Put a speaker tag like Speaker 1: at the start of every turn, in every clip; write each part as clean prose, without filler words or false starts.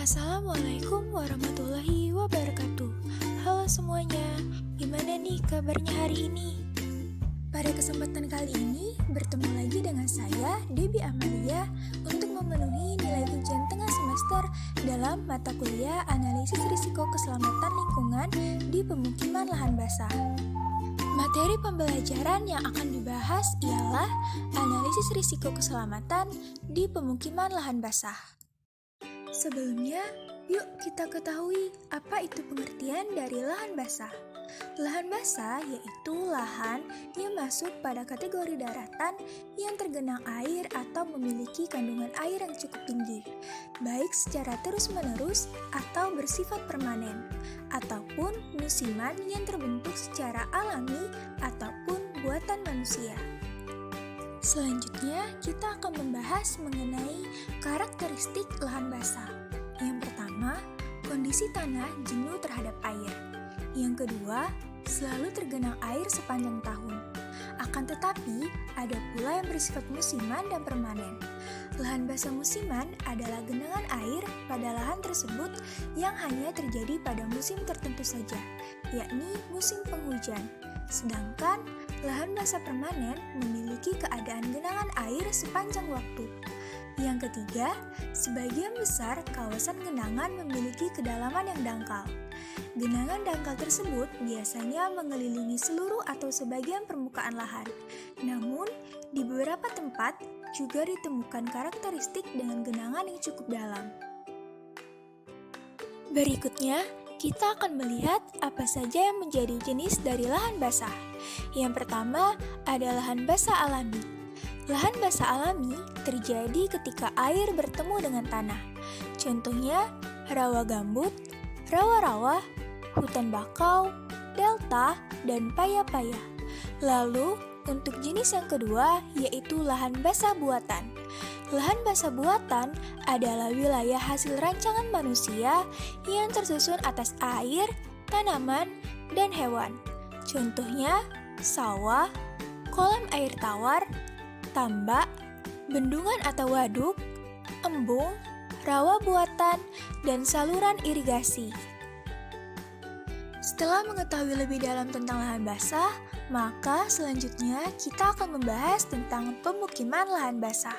Speaker 1: Assalamualaikum warahmatullahi wabarakatuh. Halo semuanya, gimana nih kabarnya hari ini? Pada kesempatan kali ini, bertemu lagi dengan saya, Debbie Amalia, untuk memenuhi nilai ujian tengah semester dalam mata kuliah Analisis Risiko Keselamatan Lingkungan di Pemukiman Lahan Basah. Materi pembelajaran yang akan dibahas ialah Analisis Risiko Keselamatan di Pemukiman Lahan Basah. Sebelumnya, yuk kita ketahui apa itu pengertian dari lahan basah. Lahan basah yaitu lahan yang masuk pada kategori daratan yang tergenang air atau memiliki kandungan air yang cukup tinggi, baik secara terus-menerus atau bersifat permanen, ataupun musiman yang terbentuk secara alami ataupun buatan manusia. Selanjutnya, kita akan membahas mengenai karakteristik lahan basah. Yang pertama, kondisi tanah jenuh terhadap air. Yang kedua, selalu tergenang air sepanjang tahun. Akan tetapi, ada pula yang bersifat musiman dan permanen. Lahan basah musiman adalah genangan air pada lahan tersebut yang hanya terjadi pada musim tertentu saja, yakni musim penghujan. Sedangkan lahan basah permanen memiliki keadaan genangan air sepanjang waktu. Yang ketiga, sebagian besar kawasan genangan memiliki kedalaman yang dangkal. Genangan dangkal tersebut biasanya mengelilingi seluruh atau sebagian permukaan lahan. Namun, di beberapa tempat juga ditemukan karakteristik dengan genangan yang cukup dalam. Berikutnya, kita akan melihat apa saja yang menjadi jenis dari lahan basah. Yang pertama ada lahan basah alami. Lahan basah alami terjadi ketika air bertemu dengan tanah. Contohnya rawa gambut, rawa-rawa, hutan bakau, delta, dan paya-paya. Lalu, untuk jenis yang kedua yaitu lahan basah buatan. Lahan basah buatan adalah wilayah hasil rancangan manusia yang tersusun atas air, tanaman, dan hewan. Contohnya, sawah, kolam air tawar, tambak, bendungan atau waduk, embung, rawa buatan, dan saluran irigasi. Setelah mengetahui lebih dalam tentang lahan basah, maka selanjutnya kita akan membahas tentang pemukiman lahan basah.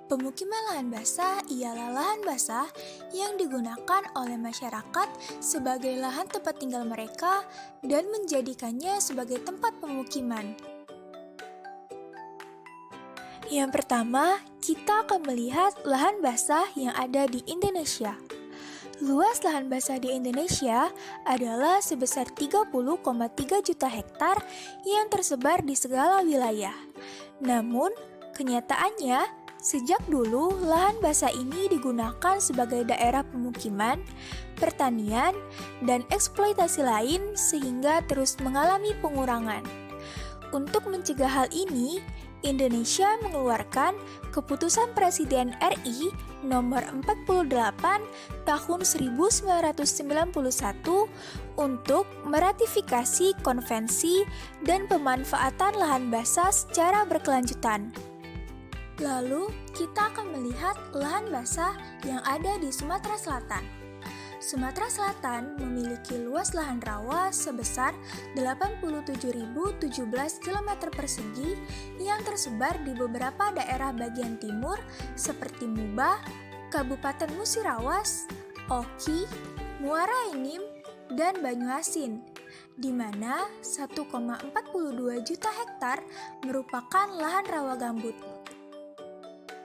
Speaker 1: Pemukiman lahan basah ialah lahan basah yang digunakan oleh masyarakat sebagai lahan tempat tinggal mereka dan menjadikannya sebagai tempat pemukiman. Yang pertama, kita akan melihat lahan basah yang ada di Indonesia. Luas lahan basah di Indonesia adalah sebesar 30,3 juta hektar yang tersebar di segala wilayah. Namun, kenyataannya, sejak dulu lahan basah ini digunakan sebagai daerah pemukiman, pertanian, dan eksploitasi lain sehingga terus mengalami pengurangan. Untuk mencegah hal ini, Indonesia mengeluarkan Keputusan Presiden RI Nomor 48 Tahun 1991 untuk meratifikasi konvensi dan pemanfaatan lahan basah secara berkelanjutan. Lalu, kita akan melihat lahan basah yang ada di Sumatera Selatan. Sumatera Selatan memiliki luas lahan rawa sebesar 87.017 km persegi yang tersebar di beberapa daerah bagian timur seperti Muba, Kabupaten Musirawas, Oki, Muara Enim, dan Banyuasin, di mana 1,42 juta hektar merupakan lahan rawa gambut.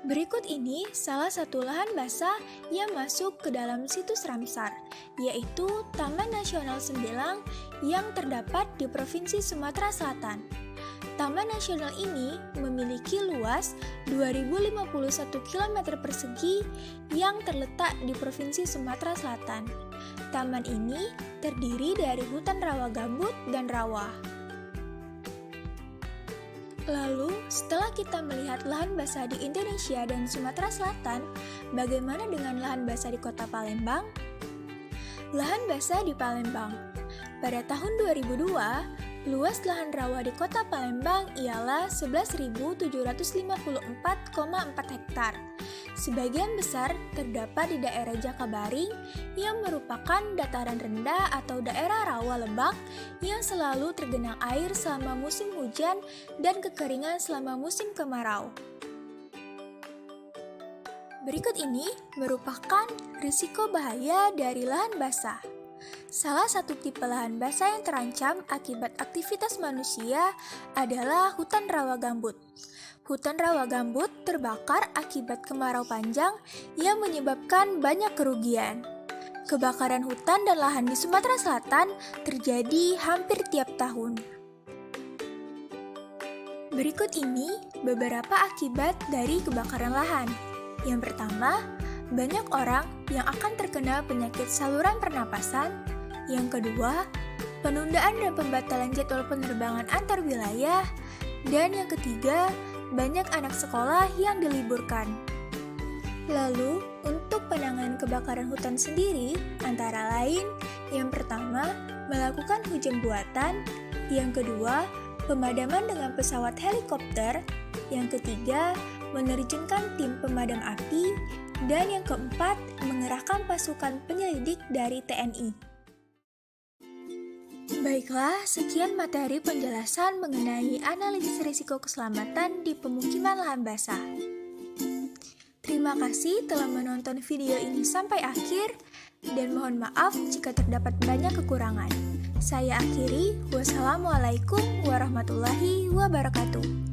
Speaker 1: Berikut ini salah satu lahan basah yang masuk ke dalam situs Ramsar, yaitu Taman Nasional Sembilang yang terdapat di Provinsi Sumatera Selatan. Taman nasional ini memiliki luas 2.051 km persegi yang terletak di Provinsi Sumatera Selatan. Taman ini terdiri dari hutan rawa gambut dan rawa. Lalu, setelah kita melihat lahan basah di Indonesia dan Sumatera Selatan, bagaimana dengan lahan basah di Kota Palembang? Lahan basah di Palembang. Pada tahun 2002, luas lahan rawa di Kota Palembang ialah 11.754,4 hektar. Sebagian besar terdapat di daerah Jakabaring yang merupakan dataran rendah atau daerah rawa lembak yang selalu tergenang air selama musim hujan dan kekeringan selama musim kemarau. Berikut ini merupakan risiko bahaya dari lahan basah. Salah satu tipe lahan basah yang terancam akibat aktivitas manusia adalah hutan rawa gambut. Hutan rawa gambut terbakar akibat kemarau panjang yang menyebabkan banyak kerugian. Kebakaran hutan dan lahan di Sumatera Selatan terjadi hampir tiap tahun. Berikut ini beberapa akibat dari kebakaran lahan. Yang pertama, banyak orang yang akan terkena penyakit saluran pernapasan. Yang kedua, penundaan dan pembatalan jadwal penerbangan antar wilayah. Dan yang ketiga, banyak anak sekolah yang diliburkan. Lalu, untuk penanganan kebakaran hutan sendiri, antara lain, yang pertama, melakukan hujan buatan, yang kedua, pemadaman dengan pesawat helikopter, yang ketiga, menerjunkan tim pemadam api, dan yang keempat, mengerahkan pasukan penyelidik dari TNI. Baiklah, sekian materi penjelasan mengenai analisis risiko keselamatan di pemukiman lahan basah. Terima kasih telah menonton video ini sampai akhir, dan mohon maaf jika terdapat banyak kekurangan. Saya akhiri, wassalamualaikum warahmatullahi wabarakatuh.